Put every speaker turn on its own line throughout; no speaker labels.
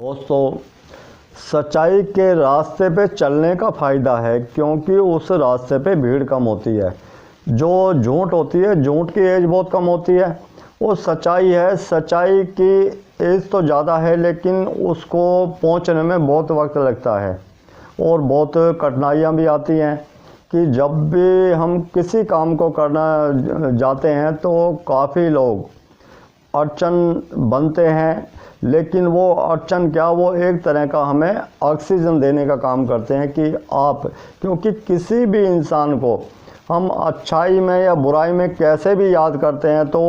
दोस्तों, सच्चाई के रास्ते पे चलने का फ़ायदा है क्योंकि उस रास्ते पे भीड़ कम होती है। जो झूठ होती है, झूठ की एज बहुत कम होती है। वो सच्चाई है, सच्चाई की एज तो ज़्यादा है लेकिन उसको पहुंचने में बहुत वक्त लगता है और बहुत कठिनाइयाँ भी आती हैं कि जब भी हम किसी काम को करना जाते हैं तो काफ़ी लोग अड़चन बनते हैं। लेकिन वो अड़चन क्या, वो एक तरह का हमें ऑक्सीजन देने का काम करते हैं कि आप, क्योंकि किसी भी इंसान को हम अच्छाई में या बुराई में कैसे भी याद करते हैं तो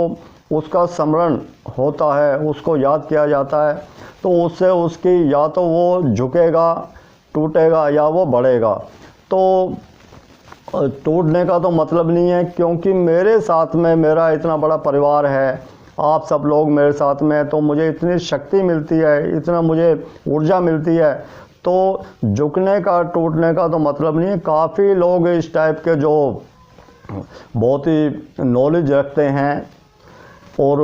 उसका स्मरण होता है, उसको याद किया जाता है, तो उससे उसकी या तो वो झुकेगा, टूटेगा या वो बढ़ेगा। तो टूटने का तो मतलब नहीं है, क्योंकि मेरे साथ में मेरा इतना बड़ा परिवार है, आप सब लोग मेरे साथ में हैं, तो मुझे इतनी शक्ति मिलती है, इतना मुझे ऊर्जा मिलती है। तो झुकने का, टूटने का तो मतलब नहीं है। काफ़ी लोग इस टाइप के जो बहुत ही नॉलेज रखते हैं और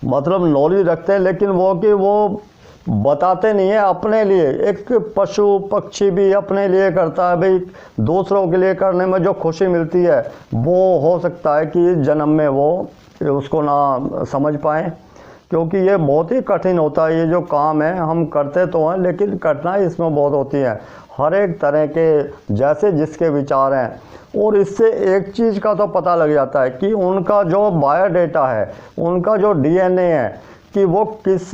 मतलब नॉलेज रखते हैं, लेकिन वो बताते नहीं है अपने लिए। एक पशु पक्षी भी अपने लिए करता है भाई, दूसरों के लिए करने में जो खुशी मिलती है वो हो सकता है कि इस जन्म में वो उसको ना समझ पाएँ, क्योंकि ये बहुत ही कठिन होता है। ये जो काम है हम करते तो हैं लेकिन कठिनाई इसमें बहुत होती है, हर एक तरह के जैसे जिसके विचार हैं। और इससे एक चीज़ का तो पता लग जाता है कि उनका जो बायोडेटा है, उनका जो डीएनए है कि वो किस,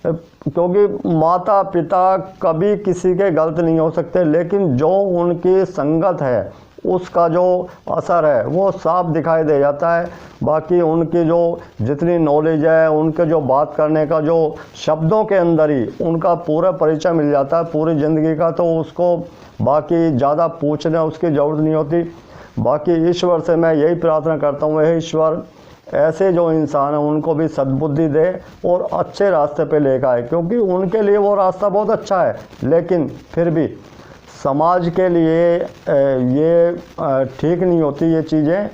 क्योंकि माता पिता कभी किसी के गलत नहीं हो सकते, लेकिन जो उनकी संगत है उसका जो असर है वो साफ दिखाई दे जाता है। बाकी उनकी जो जितनी नॉलेज है, उनके जो बात करने का जो शब्दों के अंदर ही उनका पूरा परिचय मिल जाता है पूरी ज़िंदगी का, तो उसको बाकी ज़्यादा पूछने उसकी ज़रूरत नहीं होती। बाकी ईश्वर से मैं यही प्रार्थना करता हूँ, हे ईश्वर ऐसे जो इंसान हैं उनको भी सद्बुद्धि दे और अच्छे रास्ते पे लेकर आए, क्योंकि उनके लिए वो रास्ता बहुत अच्छा है, लेकिन फिर भी समाज के लिए ये ठीक नहीं होती ये चीज़ें।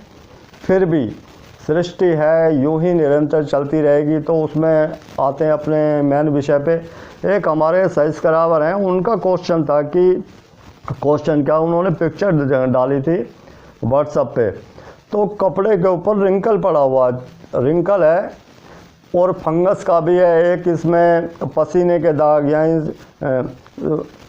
फिर भी सृष्टि है, यूं ही निरंतर चलती रहेगी। तो उसमें आते हैं अपने मेन विषय पे। एक हमारे सब्सक्राइबर हैं, उनका क्वेश्चन था कि क्वेश्चन क्या, उन्होंने पिक्चर डाली थी व्हाट्सएप पे, तो कपड़े के ऊपर रिंकल पड़ा हुआ, रिंकल है और फंगस का भी है, एक इसमें पसीने के दाग यानी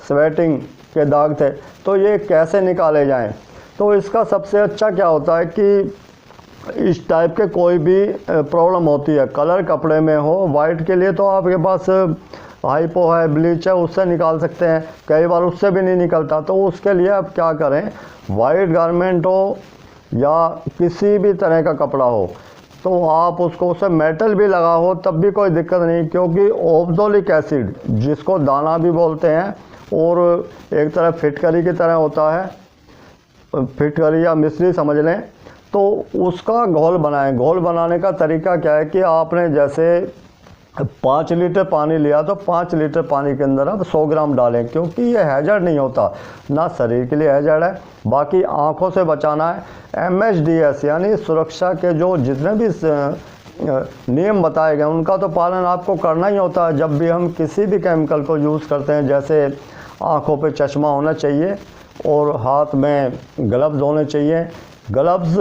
स्वेटिंग के दाग थे, तो ये कैसे निकाले जाएं। तो इसका सबसे अच्छा क्या होता है कि इस टाइप के कोई भी प्रॉब्लम होती है, कलर कपड़े में हो, वाइट के लिए तो आपके पास हाइपो है, ब्लीच है, उससे निकाल सकते हैं। कई बार उससे भी नहीं निकलता, तो उसके लिए आप क्या करें, वाइट गारमेंट हो या किसी भी तरह का कपड़ा हो, तो आप उसको, उससे मेटल भी लगा हो तब भी कोई दिक्कत नहीं, क्योंकि ऑक्सैलिक एसिड जिसको दाना भी बोलते हैं और एक तरह फिटकरी की तरह होता है, फिटकरी या मिश्री समझ लें, तो उसका घोल बनाएं। घोल बनाने का तरीका क्या है कि आपने जैसे 5 लीटर पानी लिया तो 5 लीटर पानी के अंदर आप 100 ग्राम डालें, क्योंकि ये हैजर्ड नहीं होता, ना शरीर के लिए हैजर्ड है, बाकी आँखों से बचाना है। MHDS यानी सुरक्षा के जो जितने भी नियम बताए गए उनका तो पालन आपको करना ही होता है जब भी हम किसी भी केमिकल को यूज़ करते हैं। जैसे आँखों पे चश्मा होना चाहिए और हाथ में ग्लव्स होने चाहिए। ग्लव्स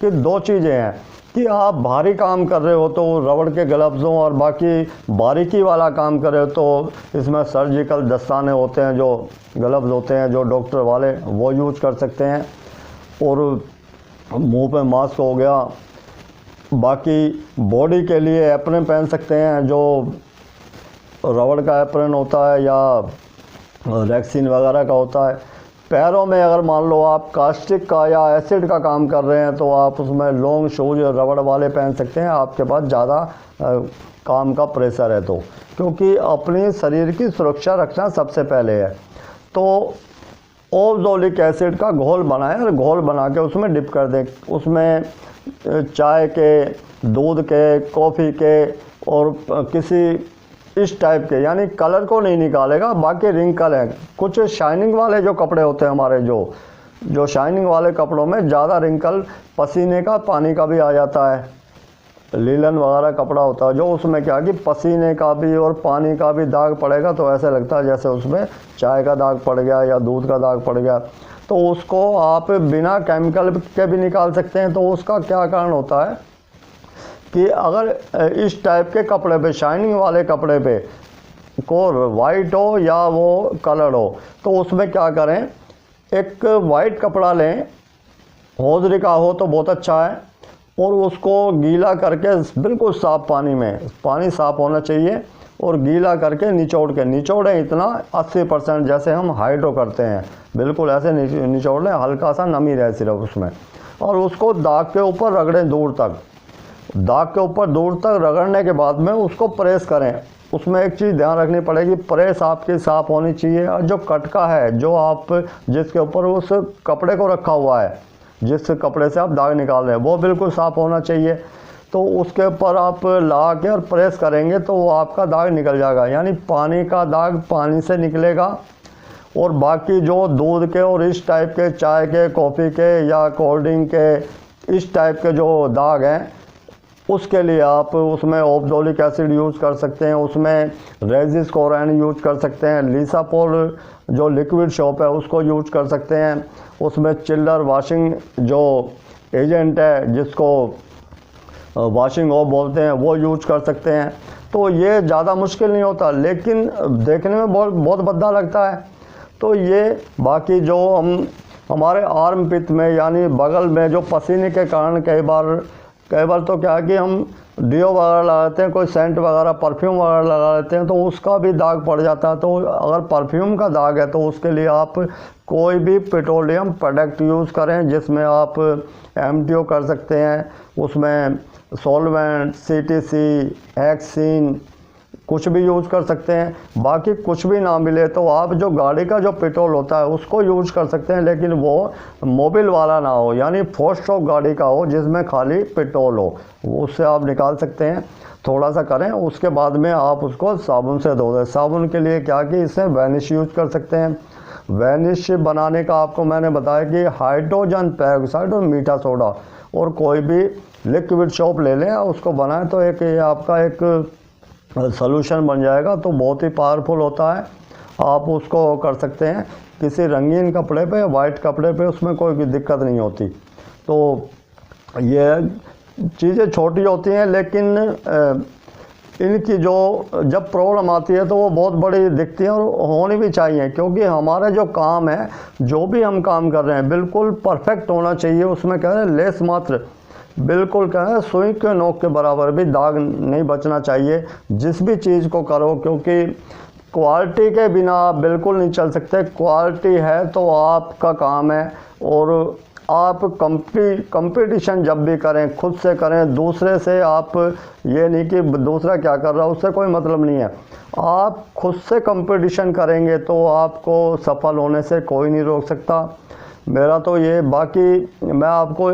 की 2 चीज़ें हैं कि आप भारी काम कर रहे हो तो रबड़ के ग्लव्स हों, और बाकी बारीकी वाला काम कर रहे हो तो इसमें सर्जिकल दस्ताने होते हैं, जो ग्लव्स होते हैं जो डॉक्टर वाले, वो यूज कर सकते हैं। और मुंह पे मास्क हो गया। बाकी बॉडी के लिए एप्रन पहन सकते हैं, जो रबड़ का एप्रन होता है या रैक्सीन वगैरह का होता है। पैरों में अगर मान लो आप कास्टिक का या एसिड का काम कर रहे हैं तो आप उसमें लॉन्ग शूज रबड़ वाले पहन सकते हैं, आपके पास ज़्यादा काम का प्रेशर है तो, क्योंकि अपने शरीर की सुरक्षा रखना सबसे पहले है। तो ऑक्सैलिक एसिड का घोल बनाएं और घोल बना के उसमें डिप कर दें। उसमें चाय के, दूध के, कॉफ़ी के और किसी इस टाइप के, यानी कलर को नहीं निकालेगा, बाकी रिंकल है। कुछ शाइनिंग वाले जो कपड़े होते हैं हमारे, जो शाइनिंग वाले कपड़ों में ज़्यादा रिंकल, पसीने का, पानी का भी आ जाता है, लीलन वगैरह कपड़ा होता है, जो उसमें क्या कि पसीने का भी और पानी का भी दाग पड़ेगा तो ऐसा लगता है जैसे उसमें चाय का दाग पड़ गया या दूध का दाग पड़ गया। तो उसको आप बिना केमिकल के भी निकाल सकते हैं। तो उसका क्या कारण होता है कि अगर इस टाइप के कपड़े पे, शाइनिंग वाले कपड़े पे को वाइट हो या वो कलर हो, तो उसमें क्या करें, एक वाइट कपड़ा लें, हौजरी का हो तो बहुत अच्छा है, और उसको गीला करके बिल्कुल साफ़ पानी में, पानी साफ़ होना चाहिए, और गीला करके निचोड़ें इतना 80% जैसे हम हाइड्रो करते हैं, बिल्कुल ऐसे निचोड़ लें, हल्का सा नमी रहे सिर्फ उसमें, और उसको दाग के ऊपर रगड़ें दूर तक। दाग के ऊपर दूर तक रगड़ने के बाद में उसको प्रेस करें। उसमें एक चीज़ ध्यान रखनी पड़ेगी, प्रेस आपकी साफ़ होनी चाहिए, और जो कटका है जो आप जिसके ऊपर उस कपड़े को रखा हुआ है, जिस कपड़े से आप दाग निकाल रहे हैं, वो बिल्कुल साफ़ होना चाहिए। तो उसके ऊपर आप ला के और प्रेस करेंगे तो वो आपका दाग निकल जाएगा, यानी पानी का दाग पानी से निकलेगा। और बाकी जो दूध के और इस टाइप के, चाय के, कॉफ़ी के या कोल्ड ड्रिंक के इस टाइप के जो दाग हैं, उसके लिए आप उसमें ऑक्सैलिक एसिड यूज़ कर सकते हैं, उसमें रेजिस क्लोराइन यूज कर सकते हैं, लिसापोल जो लिक्विड सोप है उसको यूज कर सकते हैं, उसमें चिल्लर वॉशिंग जो एजेंट है जिसको वॉशिंग ऑफ बोलते हैं वो यूज कर सकते हैं। तो ये ज़्यादा मुश्किल नहीं होता, लेकिन देखने में बहुत भद्दा लगता है। तो ये बाकी जो हमारे आर्म पिट में यानी बगल में जो पसीने के कारण कई बार तो क्या है कि हम डिओ वगैरह लगाते हैं, कोई सेंट वगैरह परफ्यूम वगैरह लगा लेते हैं, तो उसका भी दाग पड़ जाता है। तो अगर परफ्यूम का दाग है तो उसके लिए आप कोई भी पेट्रोलियम प्रोडक्ट यूज़ करें, जिसमें आप MTO कर सकते हैं, उसमें सॉल्वेंट, CTC, हेक्सिन कुछ भी यूज़ कर सकते हैं। बाकी कुछ भी ना मिले तो आप जो गाड़ी का जो पेट्रोल होता है उसको यूज़ कर सकते हैं, लेकिन वो मोबिल वाला ना हो, यानी 4 स्ट्रोक गाड़ी का हो जिसमें खाली पेट्रोल हो, उससे आप निकाल सकते हैं। थोड़ा सा करें, उसके बाद में आप उसको साबुन से धो दें। साबुन के लिए क्या कि इससे वैनिश यूज़ कर सकते हैं। वैनिश बनाने का आपको मैंने बताया कि हाइड्रोजन पेरोक्साइड और मीठा सोडा और कोई भी लिक्विड सोप ले लें, उसको बनाएं तो एक ये आपका एक सॉल्यूशन बन जाएगा। तो बहुत ही पावरफुल होता है, आप उसको कर सकते हैं किसी रंगीन कपड़े पे, वाइट कपड़े पे, उसमें कोई भी दिक्कत नहीं होती। तो ये चीज़ें छोटी होती हैं, लेकिन इनकी जो जब प्रॉब्लम आती है तो वो बहुत बड़ी दिखती है, और होनी भी चाहिए, क्योंकि हमारा जो काम है, जो भी हम काम कर रहे हैं, बिल्कुल परफेक्ट होना चाहिए। उसमें कह रहे हैं लेस मात्र, बिल्कुल कह रहे हैं सुई के नोक के बराबर भी दाग नहीं बचना चाहिए जिस भी चीज़ को करो, क्योंकि क्वालिटी के बिना आप बिल्कुल नहीं चल सकते। क्वालिटी है तो आपका काम है, और आप कंपटीशन जब भी करें खुद से करें, दूसरे से आप ये नहीं कि दूसरा क्या कर रहा है उससे कोई मतलब नहीं है। आप खुद से कंपटीशन करेंगे तो आपको सफल होने से कोई नहीं रोक सकता। मेरा तो ये, बाकी मैं आपको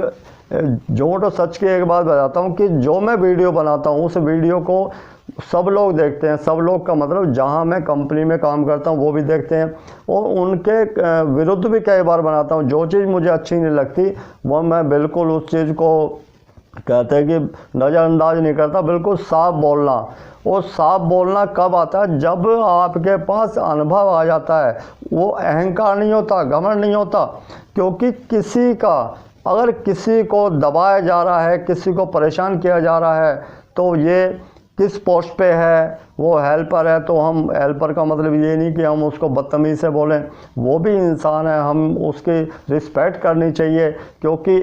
झूठ और सच की एक बात बताता हूँ कि जो मैं वीडियो बनाता हूँ उस वीडियो को सब लोग देखते हैं। सब लोग का मतलब जहाँ मैं कंपनी में काम करता हूँ वो भी देखते हैं, और उनके विरुद्ध भी कई बार बनाता हूँ। जो चीज़ मुझे अच्छी नहीं लगती वो मैं बिल्कुल उस चीज़ को कहते हैं कि नज़रअंदाज नहीं करता, बिल्कुल साफ बोलना। और साफ बोलना कब आता है? जब आपके पास अनुभव आ जाता है। वो अहंकार नहीं होता, घमंड नहीं होता, क्योंकि अगर किसी को दबाया जा रहा है, किसी को परेशान किया जा रहा है, तो ये किस पोस्ट पे है, वो हेल्पर है, तो हम हेल्पर का मतलब ये नहीं कि हम उसको बदतमीज़ से बोलें, वो भी इंसान है, हम उसकी रिस्पेक्ट करनी चाहिए। क्योंकि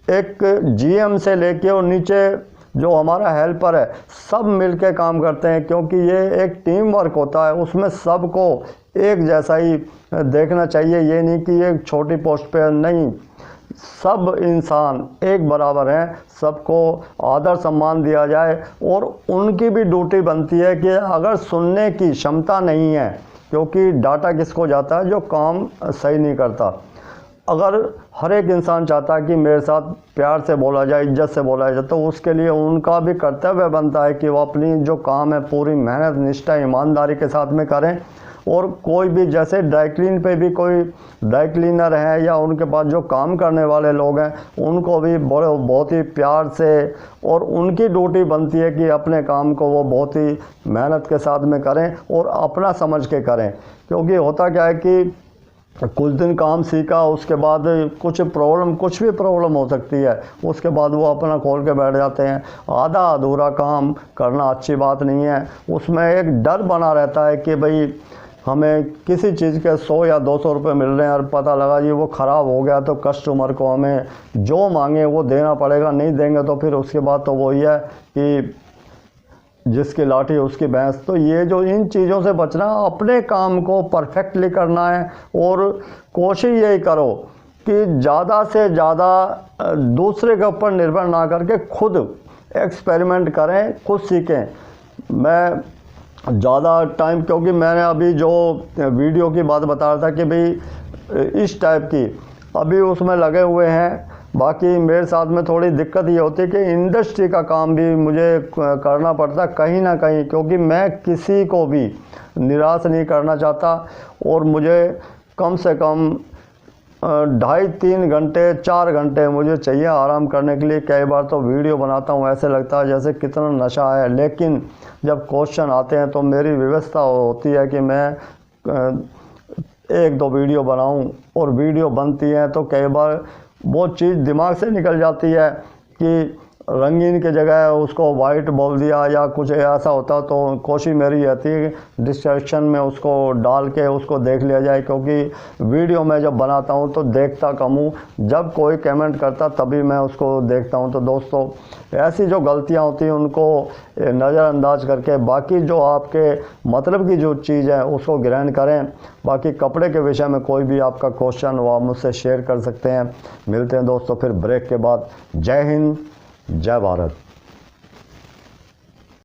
एक GM से लेके और नीचे जो हमारा हेल्पर है, सब मिलके काम करते हैं, क्योंकि ये एक टीम वर्क होता है, उसमें सबको एक जैसा ही देखना चाहिए। ये नहीं कि एक छोटी पोस्ट पे नहीं, सब इंसान एक बराबर हैं, सबको आदर सम्मान दिया जाए। और उनकी भी ड्यूटी बनती है कि अगर सुनने की क्षमता नहीं है, क्योंकि डाटा किसको जाता है? जो काम सही नहीं करता। अगर हर एक इंसान चाहता है कि मेरे साथ प्यार से बोला जाए, इज्जत से बोला जाए, तो उसके लिए उनका भी कर्तव्य बनता है कि वो अपनी जो काम है पूरी मेहनत, निष्ठा, ईमानदारी के साथ में करें। और कोई भी जैसे ड्राई क्लीन पे भी कोई ड्राई क्लीनर है या उनके पास जो काम करने वाले लोग हैं, उनको भी बहुत ही प्यार से, और उनकी ड्यूटी बनती है कि अपने काम को वो बहुत ही मेहनत के साथ में करें और अपना समझ के करें। क्योंकि होता क्या है कि कुछ दिन काम सीखा, उसके बाद कुछ भी प्रॉब्लम हो सकती है, उसके बाद वो अपना खोल के बैठ जाते हैं। आधा अधूरा काम करना अच्छी बात नहीं है। उसमें एक डर बना रहता है कि भाई हमें किसी चीज़ के 100 या 200 रुपये मिल रहे हैं और पता लगा जी वो ख़राब हो गया, तो कस्टमर को हमें जो मांगे वो देना पड़ेगा। नहीं देंगे तो फिर उसके बाद तो वही है कि जिसकी लाठी उसकी भैंस। तो ये जो इन चीज़ों से बचना, अपने काम को परफेक्टली करना है और कोशिश यही करो कि ज़्यादा से ज़्यादा दूसरे के ऊपर निर्भर ना करके खुद एक्सपेरिमेंट करें, खुद सीखें। मैं ज़्यादा टाइम, क्योंकि मैंने अभी जो वीडियो की बात बता रहा था कि भाई इस टाइप की अभी उसमें लगे हुए हैं। बाकी मेरे साथ में थोड़ी दिक्कत ये होती है कि इंडस्ट्री का काम भी मुझे करना पड़ता कहीं ना कहीं, क्योंकि मैं किसी को भी निराश नहीं करना चाहता। और मुझे कम से कम 2.5-3 घंटे 4 घंटे मुझे चाहिए आराम करने के लिए। कई बार तो वीडियो बनाता हूँ ऐसे लगता है जैसे कितना नशा है, लेकिन जब क्वेश्चन आते हैं तो मेरी व्यवस्था होती है कि मैं 1-2 वीडियो बनाऊं, और वीडियो बनती हैं तो कई बार वो चीज़ दिमाग से निकल जाती है कि रंगीन की जगह उसको वाइट बोल दिया या कुछ ऐसा होता, तो कोशिश मेरी रहती है डिस्ट्रैक्शन में उसको डाल के उसको देख लिया जाए। क्योंकि वीडियो में जब बनाता हूँ तो देखता कम हूँ, जब कोई कमेंट करता तभी मैं उसको देखता हूँ। तो दोस्तों, ऐसी जो गलतियाँ होती हैं उनको नज़रअंदाज करके बाकी जो आपके मतलब की जो चीज़ है उसको ग्रहण करें। बाकी कपड़े के विषय में कोई भी आपका क्वेश्चन वो आप मुझसे शेयर कर सकते हैं। मिलते हैं दोस्तों फिर ब्रेक के बाद। जय हिंद, जय भारत।